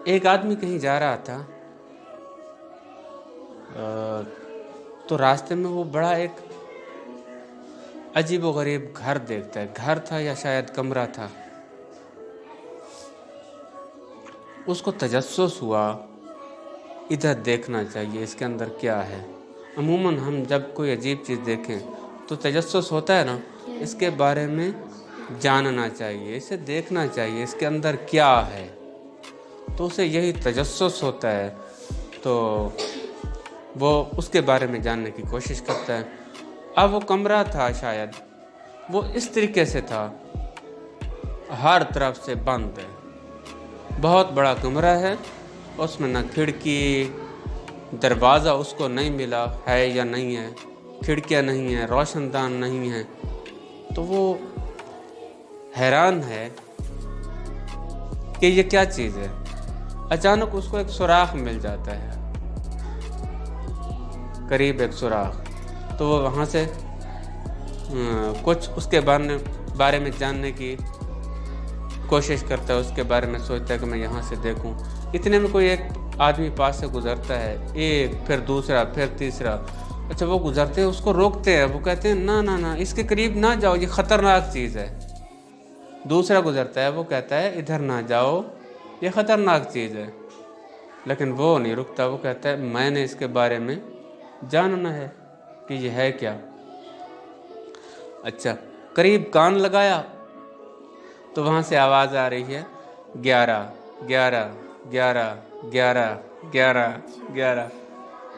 ایک آدمی کہیں جا رہا تھا تو راستے میں وہ بڑا ایک عجیب و غریب گھر دیکھتا ہے. گھر تھا یا شاید کمرہ تھا. اس کو تجسس ہوا ادھر دیکھنا چاہیے اس کے اندر کیا ہے. عموماً ہم جب کوئی عجیب چیز دیکھیں تو تجسس ہوتا ہے نا، اس کے بارے میں جاننا چاہیے، اسے دیکھنا چاہیے اس کے اندر کیا ہے. تو اسے یہی تجسس ہوتا ہے، تو وہ اس کے بارے میں جاننے کی کوشش کرتا ہے. اب وہ کمرہ تھا شاید، وہ اس طریقے سے تھا، ہر طرف سے بند ہے. بہت بڑا کمرہ ہے، اس میں نہ کھڑکی دروازہ اس کو نہیں ملا ہے یا نہیں ہے، کھڑکیاں نہیں ہیں، روشن دان نہیں ہیں. تو وہ حیران ہے کہ یہ کیا چیز ہے. اچانک اس کو ایک سوراخ مل جاتا ہے، قریب ایک سوراخ. تو وہ وہاں سے کچھ اس کے بارے میں جاننے کی کوشش کرتا ہے، اس کے بارے میں سوچتا ہے کہ میں یہاں سے دیکھوں. اتنے میں کوئی ایک آدمی پاس سے گزرتا ہے، ایک پھر دوسرا پھر تیسرا. اچھا وہ گزرتے ہیں، اس کو روکتے ہیں، وہ کہتے ہیں نہ نہ نہ اس کے قریب نہ جاؤ، یہ خطرناک چیز ہے. دوسرا گزرتا ہے، وہ کہتا ہے ادھر نہ جاؤ، یہ خطرناک چیز ہے. لیکن وہ نہیں رکتا، وہ کہتا ہے میں نے اس کے بارے میں جاننا ہے کہ یہ ہے کیا. اچھا قریب کان لگایا تو وہاں سے آواز آ رہی ہے 11 11 11 11 11 11.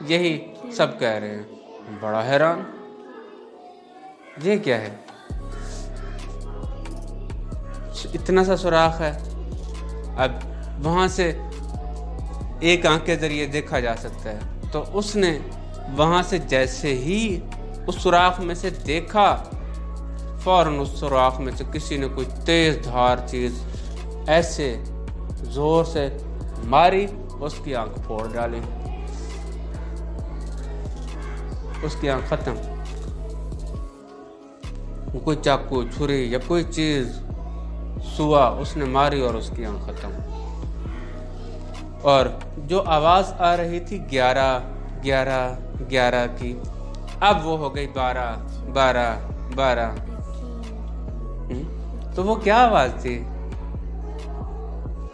یہی سب کہہ رہے ہیں. بڑا حیران، یہ کیا ہے؟ اتنا سا سوراخ ہے. اب وہاں سے ایک آنکھ کے ذریعے دیکھا جا سکتا ہے. تو اس نے وہاں سے جیسے ہی اس سوراخ میں سے دیکھا، فوراً اس سوراخ میں سے کسی نے کوئی تیز دھار چیز ایسے زور سے ماری، اس کی آنکھ پھوڑ ڈالی، اس کی آنکھ ختم. کوئی چاقو چھری یا کوئی چیز سوا اس نے ماری اور اس کی آنکھ ختم. اور جو آواز آ رہی تھی 11 11 11 کی، اب وہ ہو گئی 12 12 12. تو وہ کیا آواز تھی؟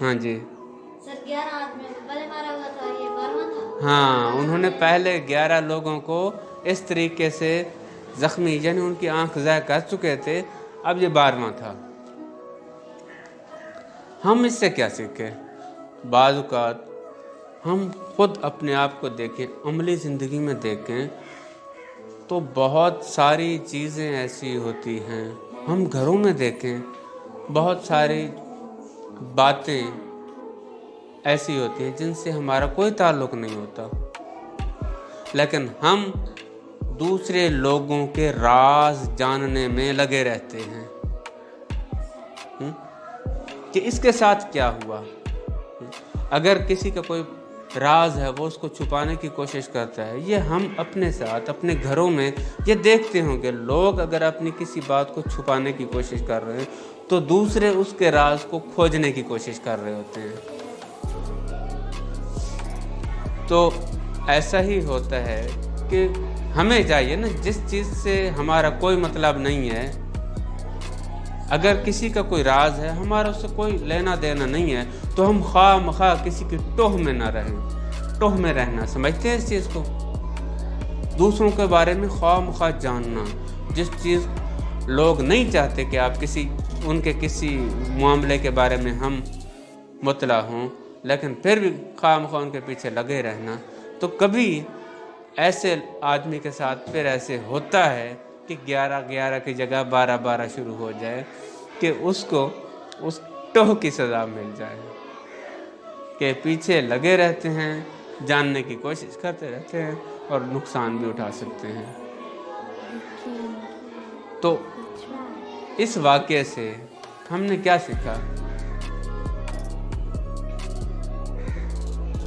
ہاں جی سر 11 آدمی پہلے مارا ہوا تھا، یہ 12واں تھا. ہاں، انہوں نے پہلے 11 لوگوں کو اس طریقے سے زخمی، یعنی ان کی آنکھ ضائع کر چکے تھے، اب یہ 12واں تھا. ہم اس سے کیا سیکھیں؟ بعض اوقات ہم خود اپنے آپ کو دیکھیں، عملی زندگی میں دیکھیں تو بہت ساری چیزیں ایسی ہوتی ہیں. ہم گھروں میں دیکھیں، بہت ساری باتیں ایسی ہوتی ہیں جن سے ہمارا کوئی تعلق نہیں ہوتا، لیکن ہم دوسرے لوگوں کے راز جاننے میں لگے رہتے ہیں کہ اس کے ساتھ کیا ہوا. اگر کسی کا کوئی راز ہے وہ اس کو چھپانے کی کوشش کرتا ہے. یہ ہم اپنے ساتھ اپنے گھروں میں یہ دیکھتے ہوں کہ لوگ اگر اپنی کسی بات کو چھپانے کی کوشش کر رہے ہیں تو دوسرے اس کے راز کو کھوجنے کی کوشش کر رہے ہوتے ہیں. تو ایسا ہی ہوتا ہے کہ ہمیں چاہیے نا، جس چیز سے ہمارا کوئی مطلب نہیں ہے، اگر کسی کا کوئی راز ہے، ہمارا اس سے کوئی لینا دینا نہیں ہے، تو ہم خواہ مخواہ کسی کی ٹوہ میں نہ رہیں. ٹوہ میں رہنا سمجھتے ہیں اس چیز کو، دوسروں کے بارے میں خواہ مخواہ جاننا. جس چیز لوگ نہیں چاہتے کہ آپ ان کے کسی معاملے کے بارے میں ہم مطلع ہوں، لیکن پھر بھی خواہ مخواہ ان کے پیچھے لگے رہنا. تو کبھی ایسے آدمی کے ساتھ پھر ایسے ہوتا ہے کہ 11 11 کی جگہ 12 12 شروع ہو جائے، کہ اس کو اس ٹوہ کی سزا مل جائے، کہ پیچھے لگے رہتے ہیں، جاننے کی کوشش کرتے رہتے ہیں اور نقصان بھی اٹھا سکتے ہیں. تو اس واقعے سے ہم نے کیا سیکھا؟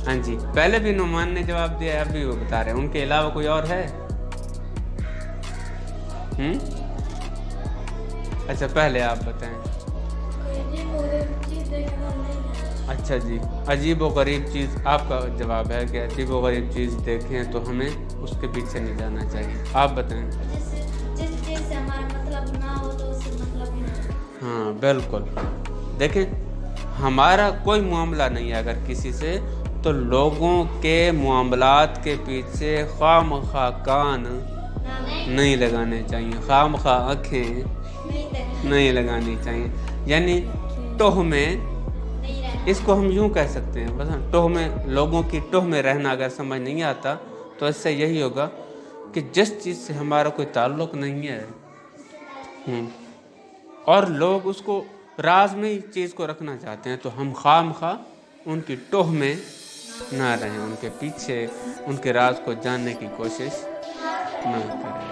ہاں جی، پہلے بھی نعمان نے جواب دیا، اب بھی وہ بتا رہے ہیں. ان کے علاوہ کوئی اور ہے؟ اچھا پہلے آپ بتائیں. اچھا جی، عجیب و غریب چیز آپ کا جواب ہے کہ عجیب و غریب چیز دیکھیں تو ہمیں اس کے پیچھے نہیں جانا چاہیے. آپ بتائیں. جس چیز سے ہمارا مطلب نہ ہو تو اس سے مطلب ہی نہیں. ہاں بالکل. دیکھیں ہمارا کوئی معاملہ نہیں ہے اگر کسی سے، تو لوگوں کے معاملات کے پیچھے خواہ مخواہ کان نہیں لگانے چاہیے، خواہ مخواہ آنکھیں نہیں لگانی چاہیے. یعنی ٹوہ میں، اس کو ہم یوں کہہ سکتے ہیں، بس ٹوہ میں، لوگوں کی ٹوہ میں رہنا اگر سمجھ نہیں آتا تو اس سے یہی ہوگا کہ جس چیز سے ہمارا کوئی تعلق نہیں ہے اور لوگ اس کو راز میں ہی چیز کو رکھنا چاہتے ہیں، تو ہم خواہ مخواہ ان کی ٹوہ میں نہ رہیں، ان کے پیچھے ان کے راز کو جاننے کی کوشش نہ کریں.